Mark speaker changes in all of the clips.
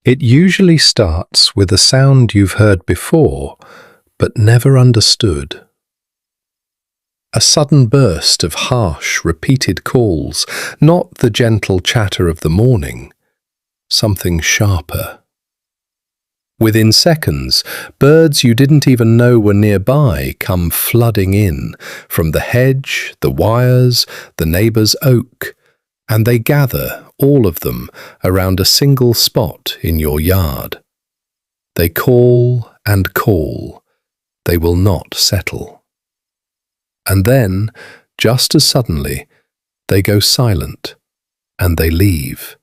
Speaker 1: It usually starts with a sound you've heard before, but never understood. A sudden burst of harsh, repeated calls, not the gentle chatter of the morning, something sharper. Within seconds, birds you didn't even know were nearby come flooding in, from the hedge, the wires, the neighbour's oak, and they gather, all of them, around a single spot in your yard. They call and call. They will not settle. And then, just as suddenly, they go silent, and they leave.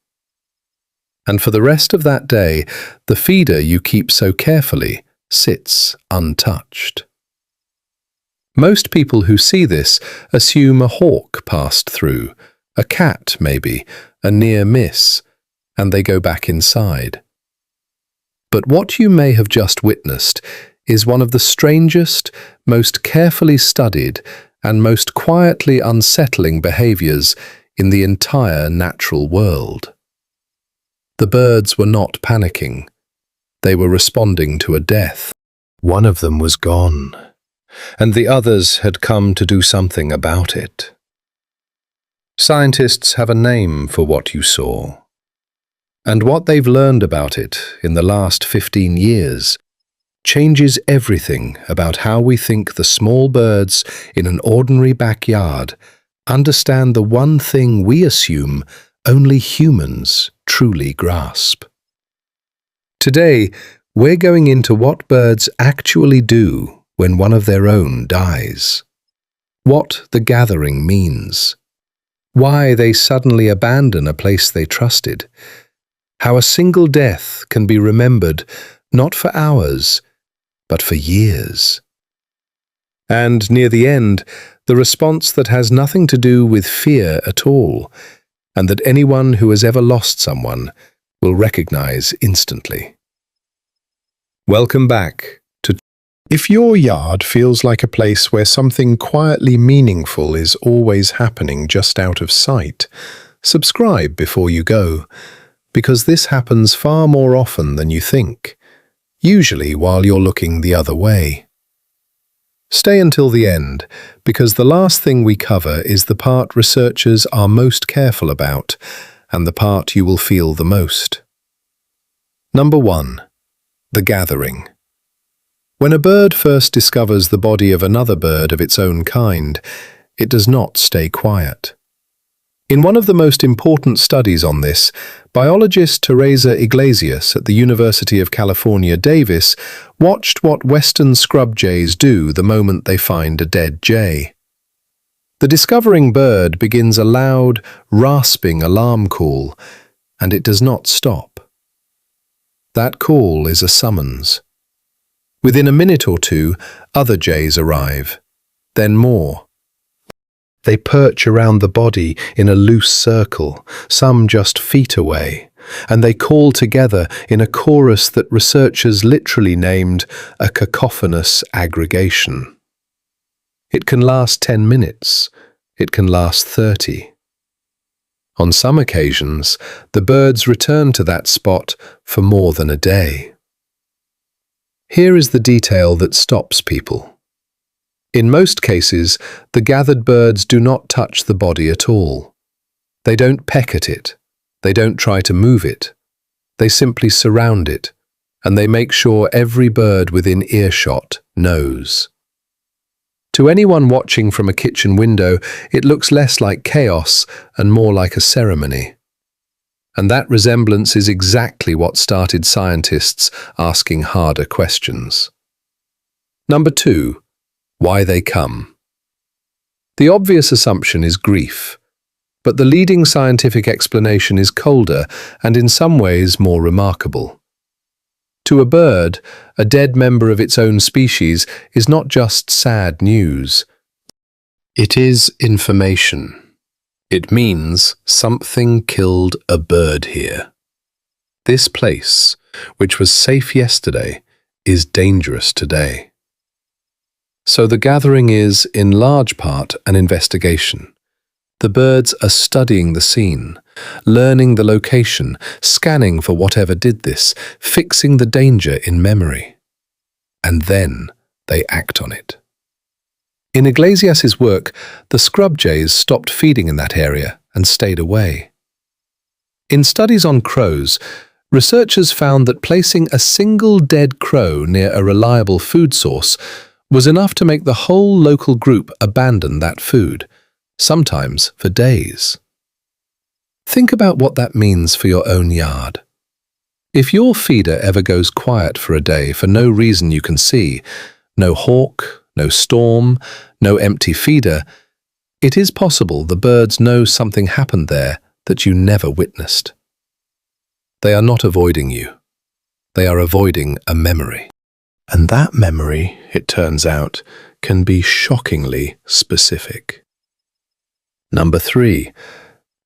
Speaker 1: And for the rest of that day, the feeder you keep so carefully sits untouched. Most people who see this assume a hawk passed through, a cat maybe, a near miss, and they go back inside. But what you may have just witnessed is one of the strangest, most carefully studied, and most quietly unsettling behaviours in the entire natural world. The birds were not panicking. They were responding to a death. One of them was gone, and the others had come to do something about it. Scientists have a name for what you saw, and what they've learned about it in the last 15 years changes everything about how we think the small birds in an ordinary backyard understand the one thing we assume only humans truly grasp. Today, we're going into what birds actually do when one of their own dies, what the gathering means, why they suddenly abandon a place they trusted, how a single death can be remembered not for hours, but for years. And near the end, the response that has nothing to do with fear at all, and that anyone who has ever lost someone will recognize instantly. Welcome back to... If your yard feels like a place where something quietly meaningful is always happening just out of sight, subscribe before you go, because this happens far more often than you think, usually while you're looking the other way. Stay until the end, because the last thing we cover is the part researchers are most careful about, and the part you will feel the most. Number 1. The gathering. When a bird first discovers the body of another bird of its own kind, it does not stay quiet. In one of the most important studies on this, biologist Teresa Iglesias at the University of California, Davis, watched what western scrub jays do the moment they find a dead jay. The discovering bird begins a loud, rasping alarm call, and it does not stop. That call is a summons. Within a minute or two, other jays arrive, then more. They perch around the body in a loose circle, some just feet away, and they call together in a chorus that researchers literally named a cacophonous aggregation. It can last 10 minutes. It can last 30. On some occasions, the birds return to that spot for more than a day. Here is the detail that stops people. In most cases, the gathered birds do not touch the body at all. They don't peck at it. They don't try to move it. They simply surround it, and they make sure every bird within earshot knows. To anyone watching from a kitchen window, it looks less like chaos and more like a ceremony. And that resemblance is exactly what started scientists asking harder questions. Number 2. Why they come. The obvious assumption is grief, but the leading scientific explanation is colder and in some ways more remarkable. To a bird, a dead member of its own species is not just sad news. It is information. It means something killed a bird here. This place, which was safe yesterday, is dangerous today. So the gathering is, in large part, an investigation. The birds are studying the scene, learning the location, scanning for whatever did this, fixing the danger in memory. And then they act on it. In Iglesias's work, the scrub jays stopped feeding in that area and stayed away. In studies on crows, researchers found that placing a single dead crow near a reliable food source was enough to make the whole local group abandon that food, sometimes for days. Think about what that means for your own yard. If your feeder ever goes quiet for a day for no reason you can see, no hawk, no storm, no empty feeder, it is possible the birds know something happened there that you never witnessed. They are not avoiding you. They are avoiding a memory. And that memory, it turns out, can be shockingly specific. Number 3,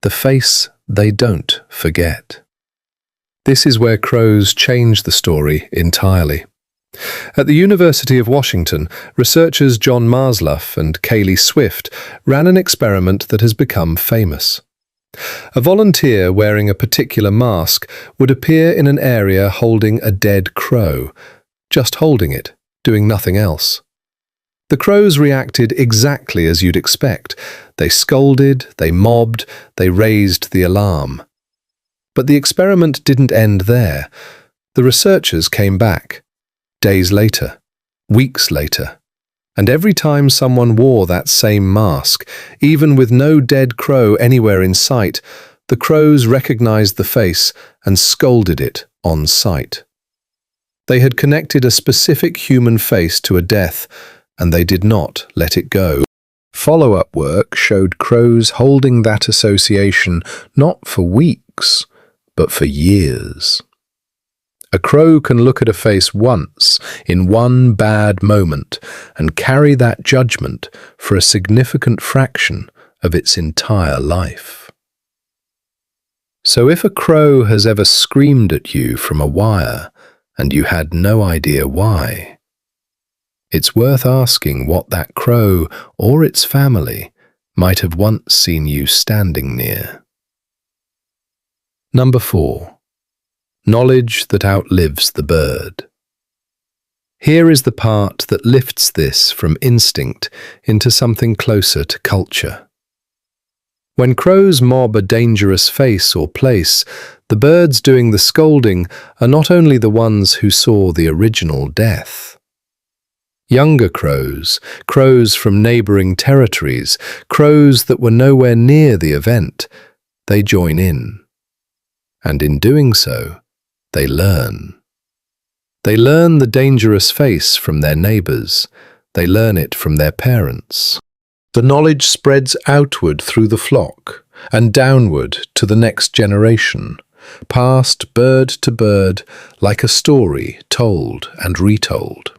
Speaker 1: the face they don't forget. This is where crows change the story entirely. At the University of Washington, researchers John Marsluff and Kaylee Swift ran an experiment that has become famous. A volunteer wearing a particular mask would appear in an area holding a dead crow, just holding it, doing nothing else. The crows reacted exactly as you'd expect. They scolded, they mobbed, they raised the alarm. But the experiment didn't end there. The researchers came back, days later, weeks later, and every time someone wore that same mask, even with no dead crow anywhere in sight, the crows recognized the face and scolded it on sight. They had connected a specific human face to a death, and they did not let it go. Follow-up work showed crows holding that association not for weeks, but for years. A crow can look at a face once, in one bad moment, and carry that judgment for a significant fraction of its entire life. So if a crow has ever screamed at you from a wire, and you had no idea why, it's worth asking what that crow or its family might have once seen you standing near. Number 4. Knowledge that outlives the bird. Here is the part that lifts this from instinct into something closer to culture. When crows mob a dangerous face or place, the birds doing the scolding are not only the ones who saw the original death. Younger crows, crows from neighboring territories, crows that were nowhere near the event, they join in. And in doing so, they learn. They learn the dangerous face from their neighbors. They learn it from their parents. The knowledge spreads outward through the flock and downward to the next generation, passed bird to bird like a story told and retold.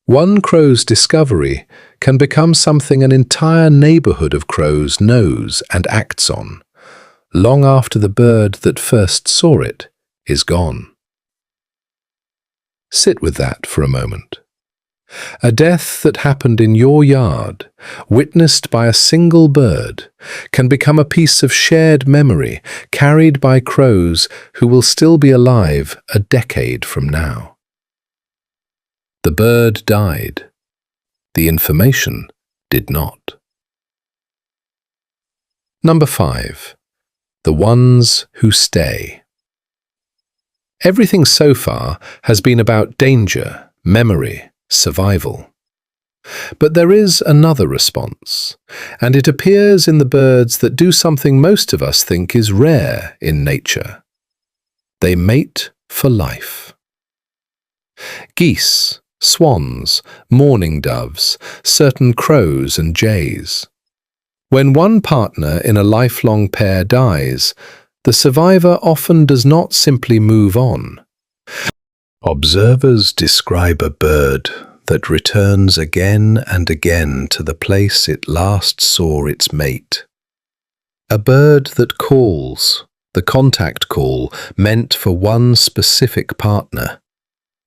Speaker 1: One crow's discovery can become something an entire neighborhood of crows knows and acts on, long after the bird that first saw it is gone. Sit with that for a moment. A death that happened in your yard, witnessed by a single bird, can become a piece of shared memory carried by crows who will still be alive a decade from now. The bird died. The information did not. Number 5. The ones who stay. Everything so far has been about danger, memory, survival. But there is another response, and it appears in the birds that do something most of us think is rare in nature. They mate for life. Geese, swans, mourning doves, certain crows and jays. When one partner in a lifelong pair dies, the survivor often does not simply move on. Observers describe a bird that returns again and again to the place it last saw its mate. A bird that calls, the contact call meant for one specific partner,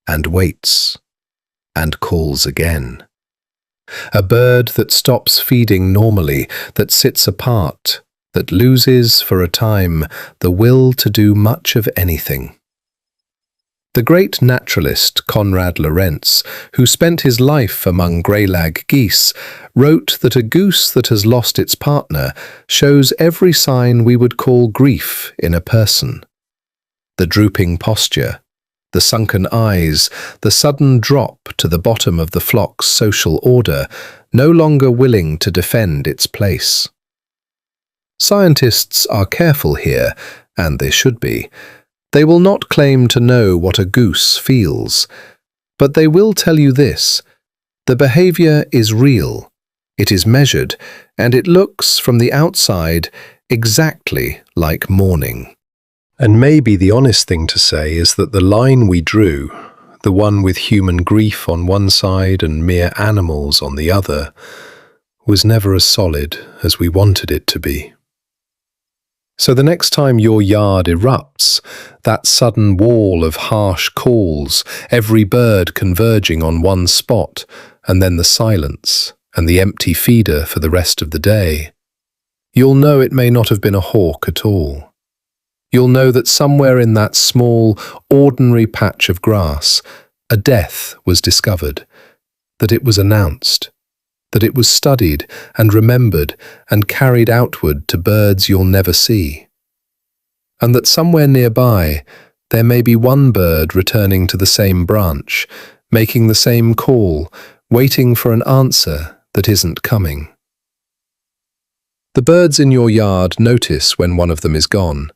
Speaker 1: and waits, and calls again, A bird that stops feeding normally, that sits apart, that loses, for a time, the will to do much of anything. The great naturalist Konrad Lorenz, who spent his life among greylag geese, wrote that a goose that has lost its partner shows every sign we would call grief in a person. The drooping posture, the sunken eyes, the sudden drop to the bottom of the flock's social order, no longer willing to defend its place. Scientists are careful here, and they should be. They will not claim to know what a goose feels, but they will tell you this: the behavior is real, it is measured, and it looks, from the outside, exactly like mourning. And maybe the honest thing to say is that the line we drew, the one with human grief on one side and mere animals on the other, was never as solid as we wanted it to be. So the next time your yard erupts, that sudden wall of harsh calls, every bird converging on one spot, and then the silence and the empty feeder for the rest of the day, you'll know it may not have been a hawk at all. You'll know that somewhere in that small, ordinary patch of grass, a death was discovered, that it was announced, that it was studied and remembered and carried outward to birds you'll never see, and that somewhere nearby there may be one bird returning to the same branch, making the same call, waiting for an answer that isn't coming. The birds in your yard notice when one of them is gone.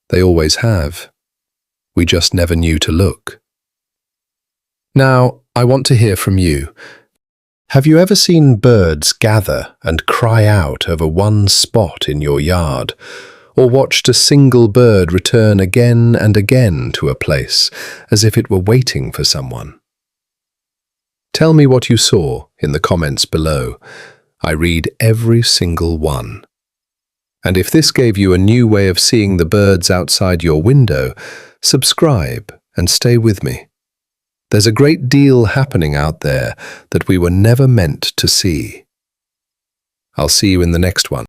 Speaker 1: They always have. We just never knew to look. Now, I want to hear from you. Have you ever seen birds gather and cry out over one spot in your yard, or watched a single bird return again and again to a place, as if it were waiting for someone? Tell me what you saw in the comments below. I read every single one. And if this gave you a new way of seeing the birds outside your window, subscribe and stay with me. There's a great deal happening out there that we were never meant to see. I'll see you in the next one.